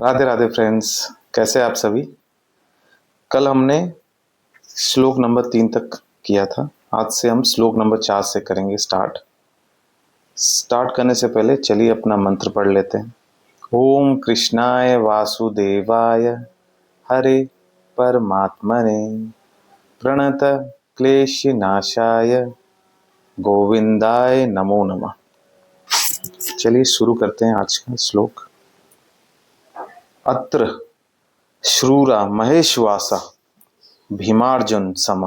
Radhe Radhe friends, कैसे आप सभी। कल हमने श्लोक नंबर 3 तक किया था। आज से हम श्लोक नंबर 4 से करेंगे स्टार्ट करने से पहले चलिए अपना मंत्र पढ़ लेते हैं। ओम कृष्णाय वासुदेवाय हरे परमात्मने प्रणत क्लेश नाशाय गोविंदाय नमो नमः। चलिए शुरू करते हैं आज का श्लोक। अत्र श्रूरा महेश्वासा भीमार्जुन सम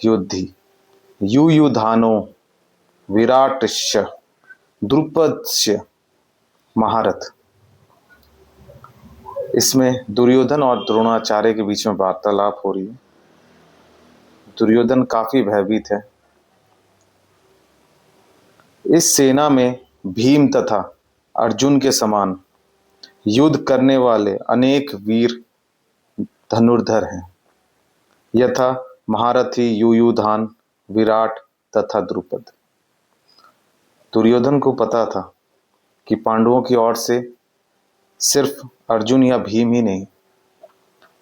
युद्धि युयुधानो विराटस्य द्रुपदस्य महारथ। इसमें दुर्योधन और द्रोणाचार्य के बीच में वार्तालाप हो रही है। दुर्योधन काफी भयभीत है। इस सेना में भीम तथा अर्जुन के समान युद्ध करने वाले अनेक वीर धनुर्धर हैं, यथा महारथी युयुधान, विराट तथा द्रुपद। दुर्योधन को पता था कि पांडवों की ओर से सिर्फ अर्जुन या भीम ही नहीं,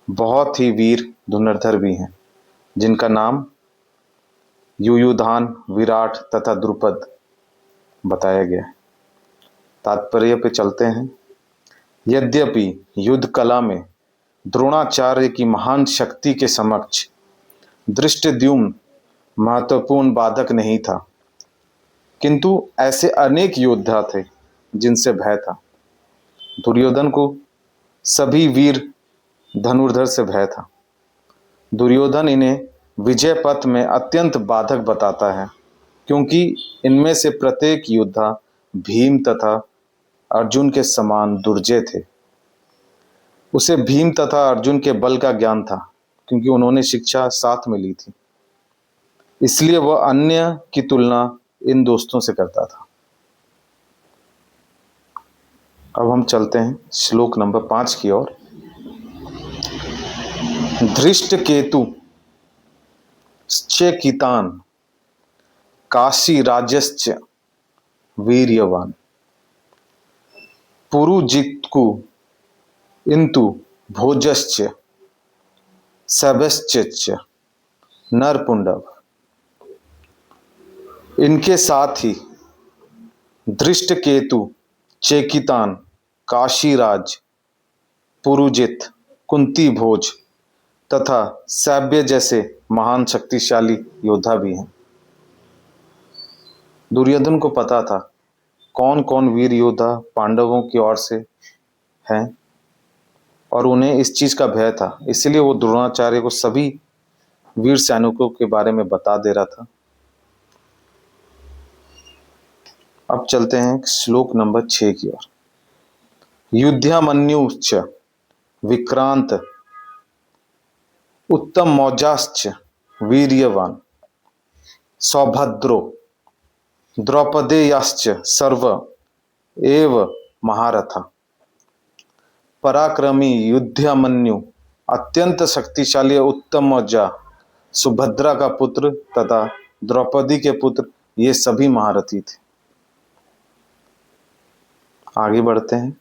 बहुत ही वीर धनुर्धर भी हैं, जिनका नाम युयुधान, विराट तथा द्रुपद बताया गया है। तात्पर्य पे चलते हैं। यद्यपि युद्ध कला में द्रोणाचार्य की महान शक्ति के समक्ष धृष्टद्युम्न महत्वपूर्ण बाधक नहीं था, किंतु ऐसे अनेक योद्धा थे जिनसे भय था। दुर्योधन को सभी वीर धनुर्धर से भय था। दुर्योधन इन्हें विजय पथ में अत्यंत बाधक बताता है, क्योंकि इनमें से प्रत्येक योद्धा भीम तथा अर्जुन के समान दुर्जय थे। उसे भीम तथा अर्जुन के बल का ज्ञान था, क्योंकि उन्होंने शिक्षा साथ में ली थी। इसलिए वह अन्य की तुलना इन दोस्तों से करता था। अब हम चलते हैं श्लोक नंबर 5 की ओर। धृष्टकेतु कितान काशी राजश्च वीर्यवान पुरुजित्कु इंतु भोजश्च सभश्च नरपुंडव। इनके साथ ही धृष्टकेतु, चेकितान, काशीराज, पुरुजित, कुंती भोज तथा सैब्य जैसे महान शक्तिशाली योद्धा भी हैं। दुर्योधन को पता था कौन कौन वीर योद्धा पांडवों की ओर से हैं, और उन्हें इस चीज का भय था। इसलिए वो द्रोणाचार्य को सभी वीर सैनिकों के बारे में बता दे रहा था। अब चलते हैं श्लोक नंबर 6 की ओर। युद्धामन्युश्च विक्रांत उत्तम मौजाश्च वीर्यवान सौभद्रो द्रौपदेयाश्च सर्व एव महारथा। पराक्रमी युद्धामन्यु, अत्यंत शक्तिशाली उत्तम मौजा, सुभद्रा का पुत्र तथा द्रौपदी के पुत्र, ये सभी महारथी थे। आगे बढ़ते हैं।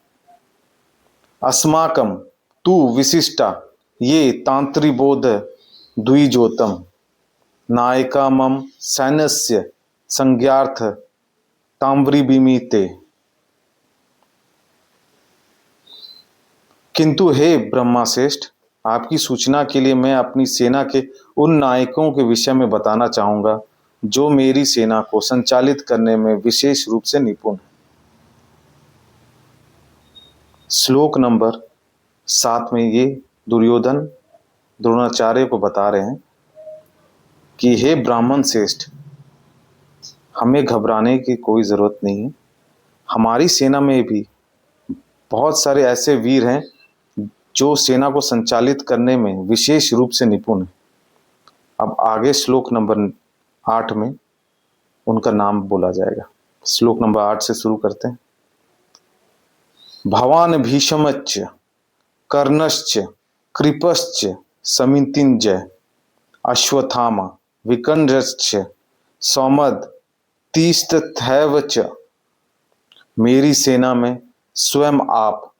अस्माकं तु विशिष्टा ये तांत्रिबोध द्विजोतम नायका मम सैन्यस्य संज्ञार्थ ताम्रीबिमीते। किंतु हे ब्रह्माश्रेष्ठ, आपकी सूचना के लिए मैं अपनी सेना के उन नायकों के विषय में बताना चाहूंगा जो मेरी सेना को संचालित करने में विशेष रूप से निपुण है। श्लोक नंबर 7 में ये दुर्योधन द्रोणाचार्य को बता रहे हैं कि हे ब्राह्मण श्रेष्ठ, हमें घबराने की कोई जरूरत नहीं है। हमारी सेना में भी बहुत सारे ऐसे वीर हैं जो सेना को संचालित करने में विशेष रूप से निपुण है। अब आगे श्लोक नंबर 8 में उनका नाम बोला जाएगा। श्लोक नंबर 8 से शुरू करते हैं। भवान भीष्मश्च कर्णश्च कृपश्च समितिंजय अश्वत्थामा विकर्णश्च सौमद तीस्तथैव च। मेरी सेना में स्वयं आप,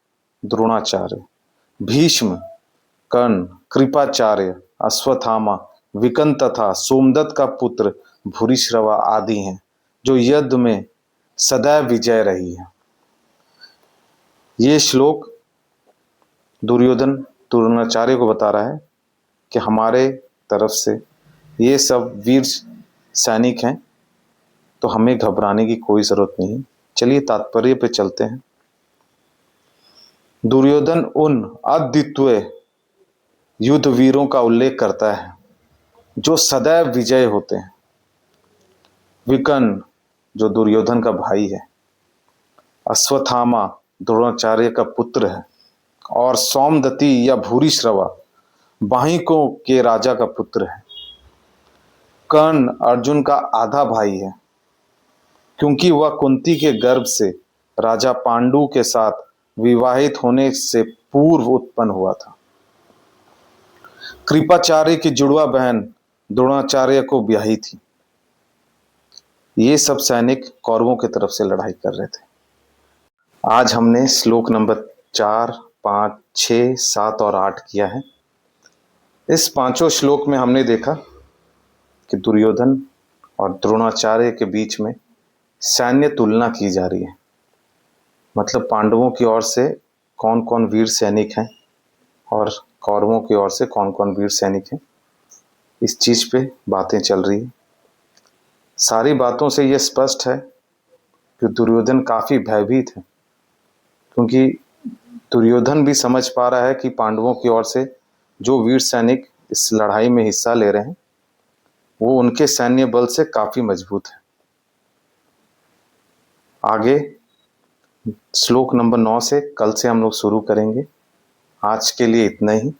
द्रोणाचार्य, भीष्म, कर्ण, कृपाचार्य, अश्वत्थामा, विकन तथा सोमदत्त का पुत्र भूरिश्रवा आदि हैं जो युद्ध में सदैव विजय रही है। ये श्लोक दुर्योधन द्रोणाचार्य को बता रहा है कि हमारे तरफ से ये सब वीर सैनिक हैं, तो हमें घबराने की कोई जरूरत नहीं। चलिए तात्पर्य पे चलते हैं। दुर्योधन उन अद्वितीय युद्ध वीरों का उल्लेख करता है जो सदैव विजय होते हैं। विकर्ण जो दुर्योधन का भाई है, अश्वत्थामा द्रोणाचार्य का पुत्र है, और सौमदत्ती या भूरिश्रवा बाहिकों के राजा का पुत्र है। कर्ण अर्जुन का आधा भाई है क्योंकि वह कुंती के गर्भ से राजा पांडु के साथ विवाहित होने से पूर्व उत्पन्न हुआ था। कृपाचार्य की जुड़वा बहन द्रोणाचार्य को ब्याही थी। ये सब सैनिक कौरवों की तरफ से लड़ाई कर रहे थे। आज हमने श्लोक नंबर 4, 5, 6, 7 और 8 किया है। इस पांचों श्लोक में हमने देखा कि दुर्योधन और द्रोणाचार्य के बीच में सैन्य तुलना की जा रही है। मतलब पांडवों की ओर से कौन कौन वीर सैनिक हैं और कौरवों की ओर से कौन कौन वीर सैनिक हैं, इस चीज पे बातें चल रही है। सारी बातों से यह स्पष्ट है कि दुर्योधन काफी भयभीत है, क्योंकि दुर्योधन भी समझ पा रहा है कि पांडवों की ओर से जो वीर सैनिक इस लड़ाई में हिस्सा ले रहे हैं वो उनके सैन्य बल से काफी मजबूत है। आगे श्लोक नंबर 9 से कल से हम लोग शुरू करेंगे। आज के लिए इतना ही।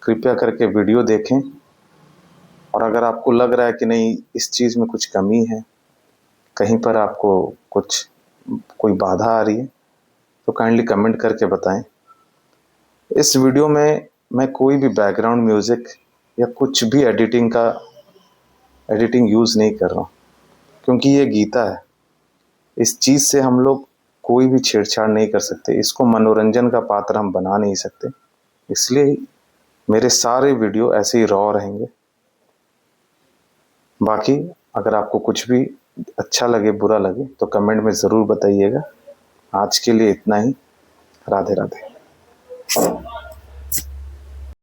कृपया करके वीडियो देखें, और अगर आपको लग रहा है कि नहीं इस चीज में कुछ कमी है, कहीं पर आपको कोई बाधा आ रही है, तो काइंडली कमेंट करके बताएं। इस वीडियो में मैं कोई भी बैकग्राउंड म्यूजिक या कुछ भी एडिटिंग यूज नहीं कर रहा हूँ, क्योंकि ये गीता है। इस चीज से हम लोग कोई भी छेड़छाड़ नहीं कर सकते, इसको मनोरंजन का पात्र हम बना नहीं सकते। इसलिए मेरे सारे वीडियो ऐसे ही रॉ रहेंगे। बाकी अगर आपको कुछ भी अच्छा लगे, बुरा लगे, तो कमेंट में ज़रूर बताइएगा। आज के लिए इतना ही। राधे राधे।